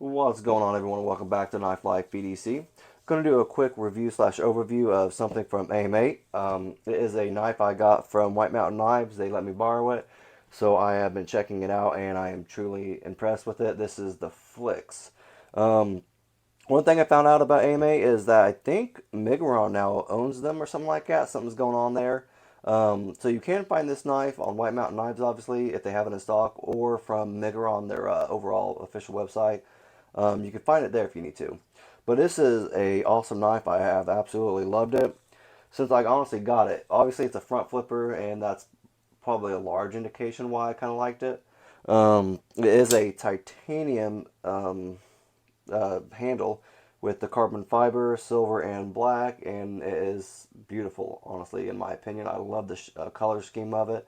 What's going on, everyone? Welcome back to Knife Life BDC. Going to do a quick review slash overview of something from Ameight. It is a knife I got from White Mountain Knives. They let me borrow it, so I have been checking it out, and I am truly impressed with it. This is the Flix. Um, One thing I found out about AMA is that I think Migron now owns them or something like that. Something's going on there. So you can find this knife on White Mountain Knives, obviously, if they have it in stock, or from Migron, their overall official website. You can find it there if you need to. But this is a awesome knife. I have absolutely loved it since I honestly got it. Obviously, it's a front flipper, and that's probably a large indication why I kind of liked it. It is a titanium handle with the carbon fiber, silver and black, and it is beautiful, honestly, in my opinion. I love the color scheme of it.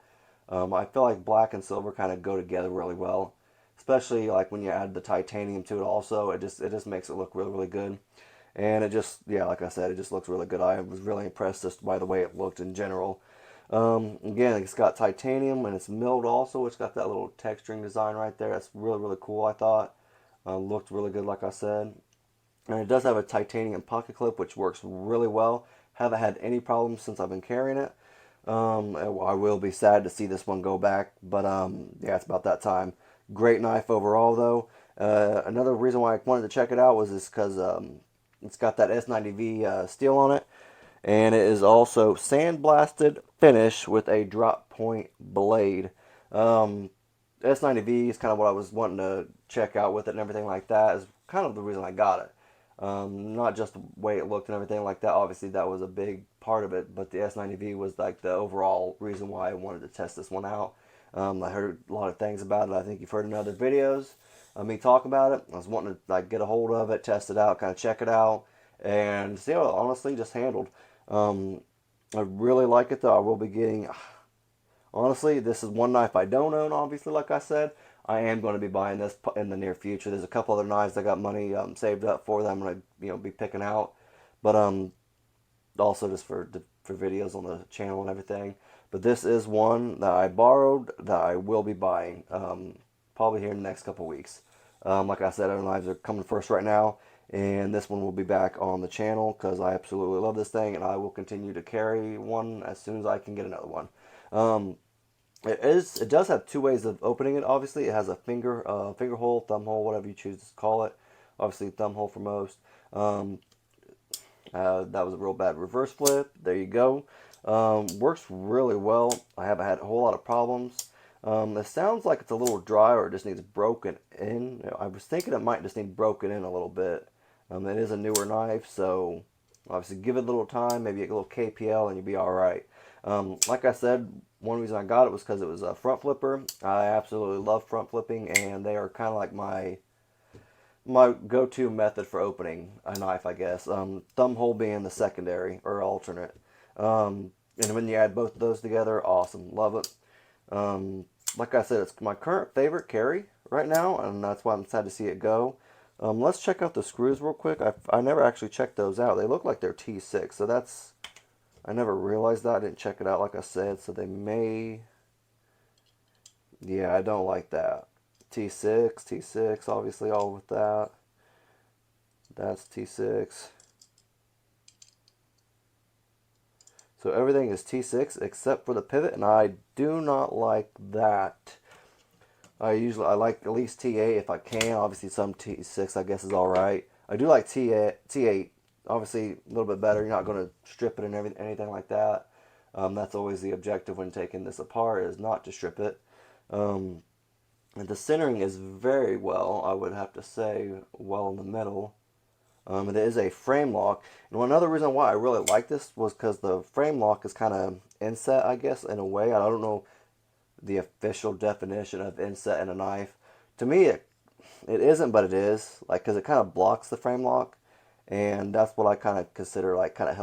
I feel like black and silver kind of go together really well, especially like when you add the titanium to it also. It just makes it look really, really good. And it just, yeah, like I said, it just looks really good. I was really impressed just by the way it looked in general. Again, it's got titanium and it's milled also. It's got that little texturing design right there. That's really, really cool, I thought. Looked really good, like I said. And it does have a titanium pocket clip, which works really well. Haven't had any problems since I've been carrying it. I will be sad to see this one go back, but yeah, it's about that time. Great knife overall, though. Another reason why I wanted to check it out was just because it's got that S90V steel on it, and it is also sandblasted finish with a drop point blade. Um, S90V is kind of what I was wanting to check out with it and everything like that. Is kind of the reason I got it. Not just the way it looked and everything like that. Obviously, that was a big part of it, but the S90V was like the overall reason why I wanted to test this one out. I heard a lot of things about it. I think you've heard in other videos of me talk about it. I was wanting to like get a hold of it, test it out, kind of check it out, and see how it honestly just handled. Um, I really like it though. I will be getting. Honestly, this is one knife I don't own. Obviously, like I said, I am going to be buying this in the near future. There's a couple other knives I got money saved up for that I'm going to be picking out, but also just for videos on the channel and everything. But this is one that I borrowed that I will be buying probably here in the next couple weeks. Like I said, other knives are coming first right now, and this one will be back on the channel because I absolutely love this thing, and I will continue to carry one as soon as I can get another one. Um, it does have two ways of opening it. Obviously, it has a finger hole, thumb hole, whatever you choose to call it. Obviously, thumb hole for most. Um, that was a real bad reverse flip. There you go. Works really well. I haven't had a whole lot of problems. It sounds like it's a little dry or it just needs broken in. I was thinking it might just need broken in a little bit. It is a newer knife, so obviously give it a little time, maybe a little KPL, and you'll be all right. Like I said, one reason I got it was because it was a front flipper. I absolutely love front flipping, and they are kind of like my go-to method for opening a knife, I guess. Thumb hole being the secondary or alternate. And when you add both of those together, awesome, love it. Um, like I said, it's my current favorite carry right now, and that's why I'm sad to see it go. Let's check out the screws real quick. I never actually checked those out. They look like they're T6, so that's I never realized that. I didn't check it out, like I said, so they may. Yeah, I don't like that. T6, T6, obviously, all with that. That's T6. So everything is T6 except for the pivot, and I do not like that. I like at least T8 if I can. Obviously, some T6 I guess is all right. I do like T8. Obviously, a little bit better. You're not going to strip it and anything like that. That's always the objective when taking this apart is not to strip it. Um, and the centering is very well, I would have to say, well in the middle. It is a frame lock. And one other reason why I really like this was because the frame lock is kind of inset, I guess, in a way. I don't know the official definition of inset in a knife. To me, it isn't, but it is. Like, because it kind of blocks the frame lock. And that's what I kind of consider, like, kind of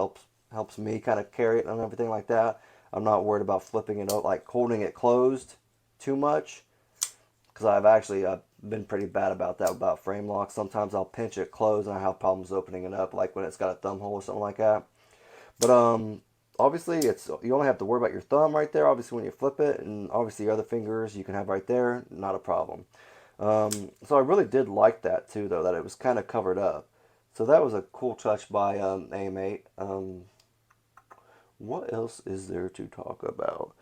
helps me kind of carry it and everything like that. I'm not worried about flipping it out, like holding it closed too much because I've actually been pretty bad about that about frame locks. Sometimes I'll pinch it closed and I have problems opening it up, like when it's got a thumb hole or something like that. But obviously it's you only have to worry about your thumb right there. Obviously when you flip it, and obviously your other fingers you can have right there, not a problem. So I really did like that too, though, that it was kind of covered up. So that was a cool touch by Ameight. What else is there to talk about?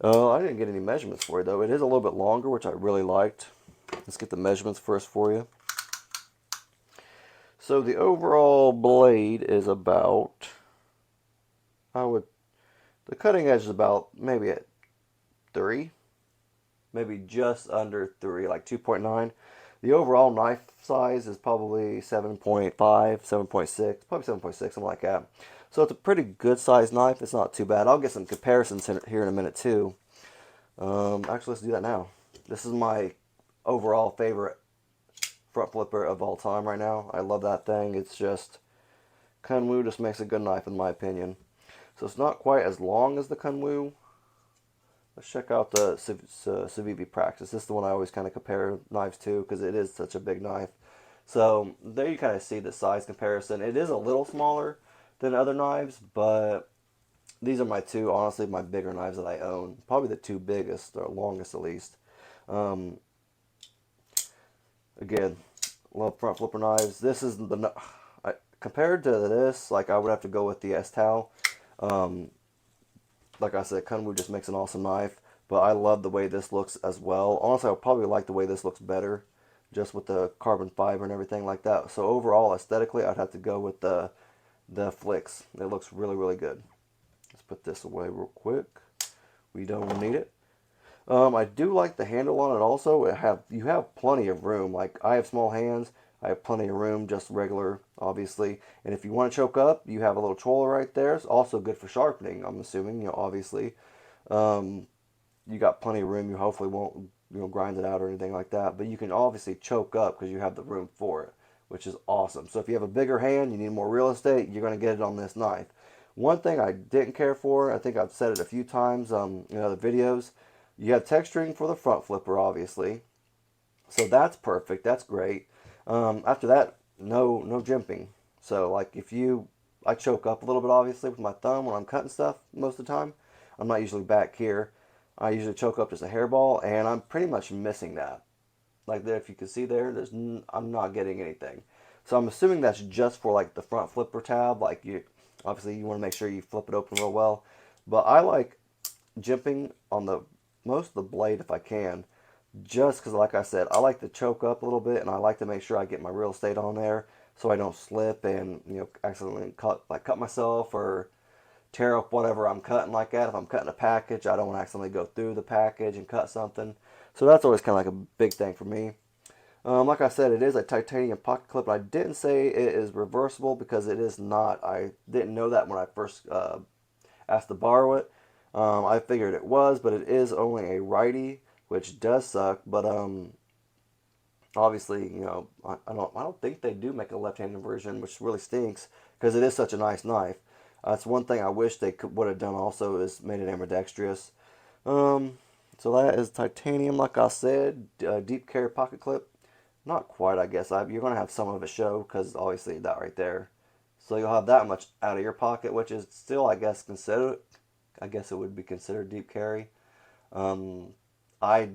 I didn't get any measurements for it, though. It is a little bit longer, which I really liked. Let's get the measurements first for you. So the overall blade is about, the cutting edge is about maybe at 3, maybe just under 3, like 2.9. The overall knife size is probably 7.5, 7.6, probably 7.6, something like that. So it's a pretty good sized knife. It's not too bad. I'll get some comparisons here in a minute too. Actually, let's do that now. This is my overall favorite front flipper of all time right now. I love that thing. It's just, Kunwu just makes a good knife in my opinion. So it's not quite as long as the Kunwu. Let's check out the S90V Practice. This is the one I always kind of compare knives to because it is such a big knife. So there you kind of see the size comparison. It is a little smaller than other knives, but these are my two, honestly, my bigger knives that I own. Probably the two biggest, or longest at least. Again, love front flipper knives. This is compared to this, like I would have to go with the S-Tau. Like I said, Kunwu just makes an awesome knife, but I love the way this looks as well. Honestly, I would probably like the way this looks better, just with the carbon fiber and everything like that. So overall, aesthetically, I'd have to go with the Flix. It looks really, really good. Let's put this away real quick. We don't need it. I do like the handle on it also. You have plenty of room. Like, I have small hands. I have plenty of room, just regular, obviously. And if you want to choke up, you have a little troller right there. It's also good for sharpening, I'm assuming, obviously. You got plenty of room. You hopefully won't, grind it out or anything like that. But you can obviously choke up because you have the room for it, which is awesome. So if you have a bigger hand, you need more real estate, you're going to get it on this knife. One thing I didn't care for, I think I've said it a few times in other videos, you have texturing for the front flipper, obviously. So that's perfect. That's great. After that, no jimping. So like I choke up a little bit obviously with my thumb when I'm cutting stuff most of the time. I'm not usually back here. I usually choke up just a hairball, and I'm pretty much missing that. Like there, if you can see there, I'm not getting anything. So I'm assuming that's just for like the front flipper tab. Like obviously you want to make sure you flip it open real well. But I like jimping on the most of the blade if I can, just because, like I said, I like to choke up a little bit, and I like to make sure I get my real estate on there so I don't slip and accidentally cut myself or tear up whatever I'm cutting like that. If I'm cutting a package, I don't want to accidentally go through the package and cut something. So that's always kind of like a big thing for me. Like I said, it is a titanium pocket clip. I didn't say it is reversible because it is not. I didn't know that when I first asked to borrow it. I figured it was, but it is only a righty, which does suck. But obviously, I don't think they do make a left-handed version, which really stinks because it is such a nice knife. That's one thing I wish they would have done also, is made it ambidextrous. So that is titanium, like I said, deep carry pocket clip. Not quite, I guess. You're going to have some of it show because obviously that right there. So you'll have that much out of your pocket, which is still, I guess it would be considered deep carry. I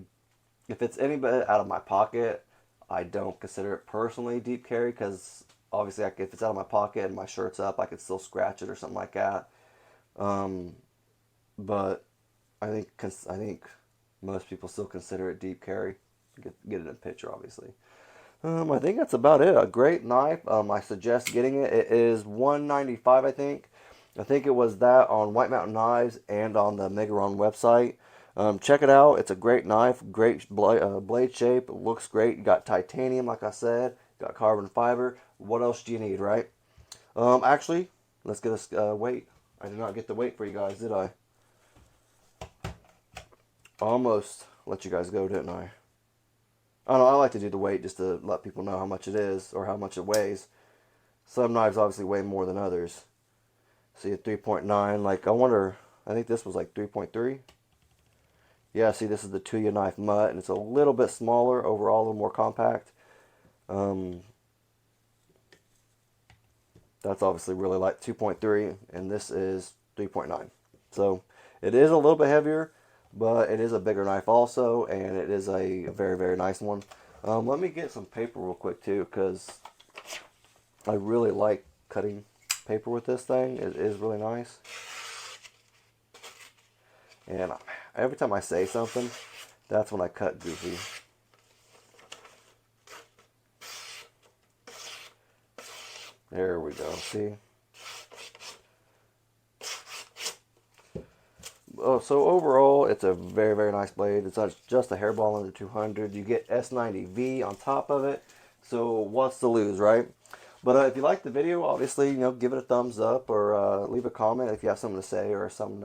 If it's any bit out of my pocket, I don't consider it personally deep carry because obviously if it's out of my pocket and my shirt's up, I could still scratch it or something like that. But I think most people still consider it deep carry. Get it in a picture, obviously. I think that's about it. A great knife. I suggest getting it. It is $195, I think. I think it was that on White Mountain Knives and on the Megaron website. Check it out. It's a great knife. Great blade shape. It looks great. You got titanium, like I said. You got carbon fiber. What else do you need, right? Actually, let's get this weight. I did not get the weight for you guys, did I? Almost let you guys go, didn't I? I don't know, I like to do the weight just to let people know how much it is or how much it weighs. Some knives obviously weigh more than others. See, at 3.9, like I wonder, I think this was like 3.3. Yeah, see, this is the Tuya knife mutt, and it's a little bit smaller overall, a little more compact. That's obviously really light, 2.3, and this is 3.9. So it is a little bit heavier, but it is a bigger knife also, and it is a very, very nice one. Let me get some paper real quick too, because I really like cutting paper with this thing. It is really nice. And every time I say something, that's when I cut goofy. There we go, see? Oh, so overall, it's a very, very nice blade. It's not just a hairball under 200. You get S90V on top of it. So what's to lose, right? But if you like the video, obviously, give it a thumbs up or leave a comment if you have something to say or something.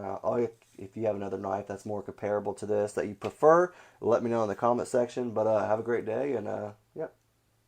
If you have another knife that's more comparable to this that you prefer, let me know in the comment section. But have a great day and